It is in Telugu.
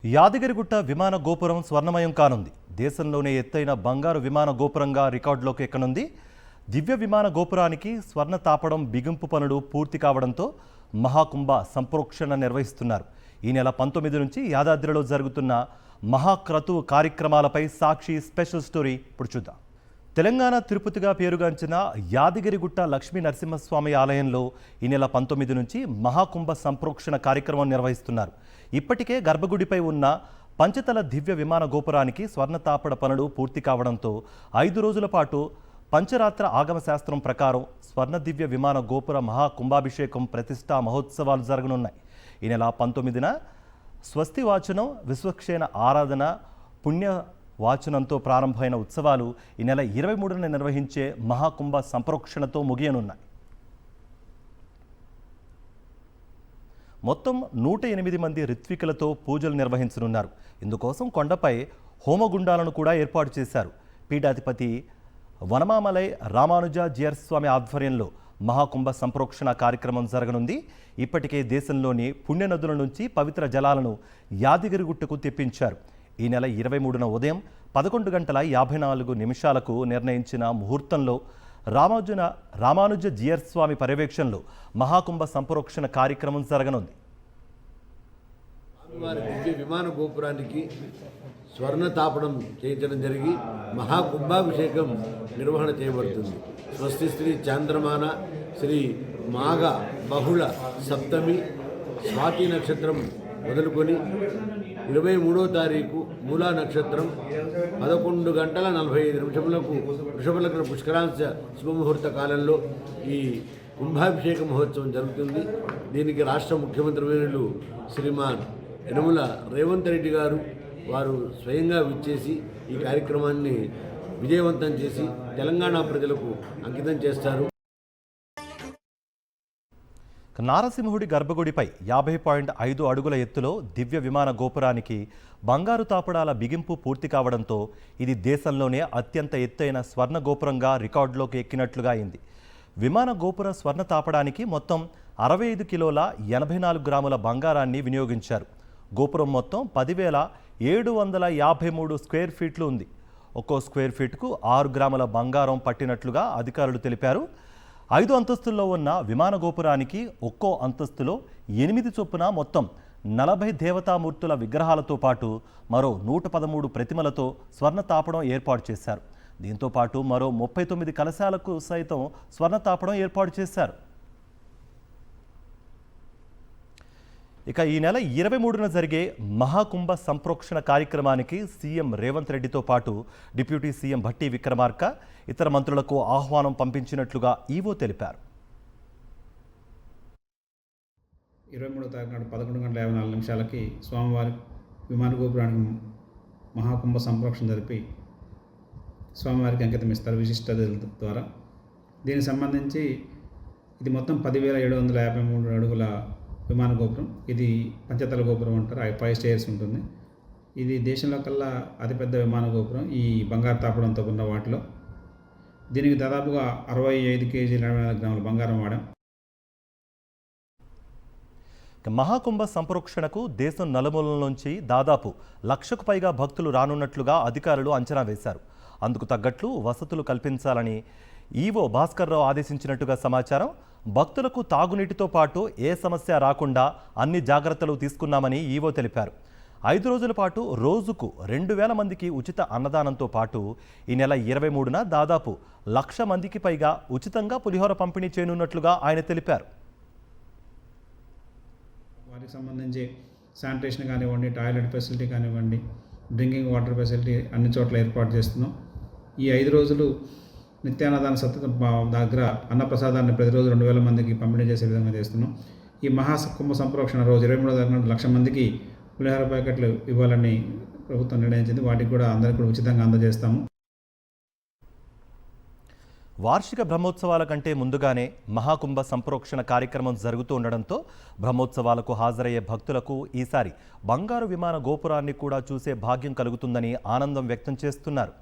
యాదగిరిగుట్ట విమాన గోపురం స్వర్ణమయం కానుంది. దేశంలోనే ఎత్తైన బంగారు విమాన గోపురంగా రికార్డులోకి ఎక్కనుంది. దివ్య విమాన గోపురానికి స్వర్ణ తాపడం బిగింపు పనులు పూర్తి కావడంతో మహాకుంభ సంప్రోక్షణ నిర్వహిస్తున్నారు. ఈ నెల 19 నుంచి యాదాద్రిలో జరుగుతున్న మహాక్రతువు కార్యక్రమాలపై సాక్షి స్పెషల్ స్టోరీ ఇప్పుడు చూద్దాం. తెలంగాణ తిరుపతిగా పేరుగాంచిన యాదగిరిగుట్ట లక్ష్మీ నరసింహస్వామి ఆలయంలో ఈ నెల 19 నుంచి మహాకుంభ సంప్రోక్షణ కార్యక్రమం నిర్వహిస్తున్నారు. ఇప్పటికే గర్భగుడిపై ఉన్న పంచతల దివ్య విమాన గోపురానికి స్వర్ణతాపడ పనులు పూర్తి కావడంతో 5 రోజుల పాటు పంచరాత్ర ఆగమ శాస్త్రం ప్రకారం స్వర్ణ దివ్య విమాన గోపుర మహాకుంభాభిషేకం ప్రతిష్టా మహోత్సవాలు జరగనున్నాయి. ఈ నెల 19న స్వస్తి వాచనం, విశ్వక్షేణ ఆరాధన, పుణ్య వాచనంతో ప్రారంభమైన ఉత్సవాలు ఈ నెల 23న నిర్వహించే మహాకుంభ సంప్రోక్షణతో ముగియనున్నాయి. మొత్తం 108 మంది ఋత్వికులతో పూజలు నిర్వహించనున్నారు. ఇందుకోసం కొండపై హోమగుండాలను కూడా ఏర్పాటు చేశారు. పీఠాధిపతి వనమామలై రామానుజాచార్య స్వామి ఆధ్వర్యంలో మహాకుంభ సంప్రోక్షణ కార్యక్రమం జరగనుంది. ఇప్పటికే దేశంలోని పుణ్యనదుల నుంచి పవిత్ర జలాలను యాదగిరిగుట్టకు తెప్పించారు. ఈ నెల 23న ఉదయం 11:54 నిర్ణయించిన ముహూర్తంలో రామానుజాచార్య స్వామి పర్యవేక్షణలో మహాకుంభ సంప్రోక్షణ కార్యక్రమం జరగనుంది. విమాన గోపురానికి స్వర్ణ తాపడం చేయించడం జరిగి మహాకుంభాభిషేకం నిర్వహణ చేయబడుతుంది. స్వస్తి శ్రీ చాంద్రమాన శ్రీ మాఘ బహుళ సప్తమి స్వాతి నక్షత్రం మొదలుకొని 23వ తారీఖు మూలా నక్షత్రం 11:45 వృషభలగ్న పుష్కరాంశ శుభముహూర్త కాలంలో ఈ కుంభాభిషేక మహోత్సవం జరుగుతుంది. దీనికి రాష్ట్ర ముఖ్యమంత్రి వర్యులు శ్రీమాన్ యనమల రేవంత్ రెడ్డి గారు వారు స్వయంగా విచ్చేసి ఈ కార్యక్రమాన్ని విజయవంతం చేసి తెలంగాణ ప్రజలకు అంకితం చేస్తారు. నారసింహుడి గర్భగుడిపై 50.5 అడుగుల ఎత్తులో దివ్య విమాన గోపురానికి బంగారు తాపడాల బిగింపు పూర్తి కావడంతో ఇది దేశంలోనే అత్యంత ఎత్తైన స్వర్ణ గోపురంగా రికార్డులోకి ఎక్కినట్లుగా అయింది. విమాన గోపుర స్వర్ణ తాపడానికి మొత్తం 65 కిలోల 84 గ్రాముల బంగారాన్ని వినియోగించారు. గోపురం మొత్తం 10,753 స్క్వేర్ ఫీట్లు ఉంది. ఒక్కో స్క్వేర్ ఫీట్కు 6 గ్రాముల బంగారం పట్టినట్లుగా అధికారులు తెలిపారు. 5 అంతస్తుల్లో ఉన్న విమాన గోపురానికి ఒక్కో అంతస్తులో 8 చొప్పున మొత్తం 40 దేవతామూర్తుల విగ్రహాలతో పాటు మరో 113 ప్రతిమలతో స్వర్ణ తాపడం ఏర్పాటు చేశారు. దీంతో పాటు మరో 39 కలశాలకు సైతం స్వర్ణ తాపడం ఏర్పాటు చేశారు. ఇక ఈ నెల 23న జరిగే మహాకుంభ సంప్రోక్షణ కార్యక్రమానికి సీఎం రేవంత్ రెడ్డితో పాటు డిప్యూటీ సీఎం భట్టి విక్రమార్క ఇతర మంత్రులకు ఆహ్వానం పంపించినట్లుగా ఈవో తెలిపారు. 23వ తారీఖు నాడు 11:54 స్వామివారి విమాన గోపురానికి మహాకుంభ సంప్రోక్షణ జరిపి స్వామివారికి అంకితం ఇస్తారు విశిష్టత ద్వారా. దీనికి సంబంధించి ఇది మొత్తం 10,753 అడుగుల విమాన గోపురం. ఇది పంచతల గోపురం అంటారు. 5 స్టేర్స్ ఉంటుంది. ఇది దేశంలో కల్లా అతిపెద్ద విమాన గోపురం ఈ బంగారు తాపడంతో ఉన్న వాటిలో. దీనికి దాదాపుగా 65 కేజీల 24 గ్రాముల బంగారం వాడాం. మహాకుంభ సంప్రోక్షణకు దేశం నలుమూలల నుంచి దాదాపు 1,00,000కు పైగా భక్తులు రానున్నట్లుగా అధికారులు అంచనా వేశారు. అందుకు తగ్గట్లు వసతులు కల్పించాలని ఈవో భాస్కర్రావు ఆదేశించినట్టుగా సమాచారం. భక్తులకు తాగునీటితో పాటు ఏ సమస్య రాకుండా అన్ని జాగ్రత్తలు తీసుకున్నామని ఈవో తెలిపారు. 5 రోజుల పాటు రోజుకు 2,000 మందికి ఉచిత అన్నదానంతో పాటు ఈ నెల 23న దాదాపు 1,00,000 మందికి పైగా ఉచితంగా పులిహోర పంపిణీ చేయనున్నట్లుగా ఆయన తెలిపారు. వాటికి సంబంధించి శానిటేషన్ కానివ్వండి, టాయిలెట్ ఫెసిలిటీ కానివ్వండి, డ్రింకింగ్ వాటర్ ఫెసిలిటీ అన్ని చోట్ల ఏర్పాటు చేస్తున్నాం. ఈ 5 రోజులు నిత్యాన్నదాన దగ్గర అన్నప్రసాదాన్ని ప్రతిరోజు 2,000 మందికి పంపిణీ చేసే విధంగా చేస్తున్నాం. ఈ మహాకుంభ సంప్రోక్షణ రోజు 23వ తారీఖు 1,00,000 మందికి పులిహోర ప్యాకెట్లు ఇవ్వాలని ప్రభుత్వం నిర్ణయించింది. వాటికి కూడా అందరికీ కూడా ఉచితంగా అందజేస్తాము. వార్షిక బ్రహ్మోత్సవాల కంటే ముందుగానే మహాకుంభ సంప్రోక్షణ కార్యక్రమం జరుగుతూ ఉండడంతో బ్రహ్మోత్సవాలకు హాజరయ్యే భక్తులకు ఈసారి బంగారు విమాన గోపురాన్ని కూడా చూసే భాగ్యం కలుగుతుందని ఆనందం వ్యక్తం చేస్తున్నారు.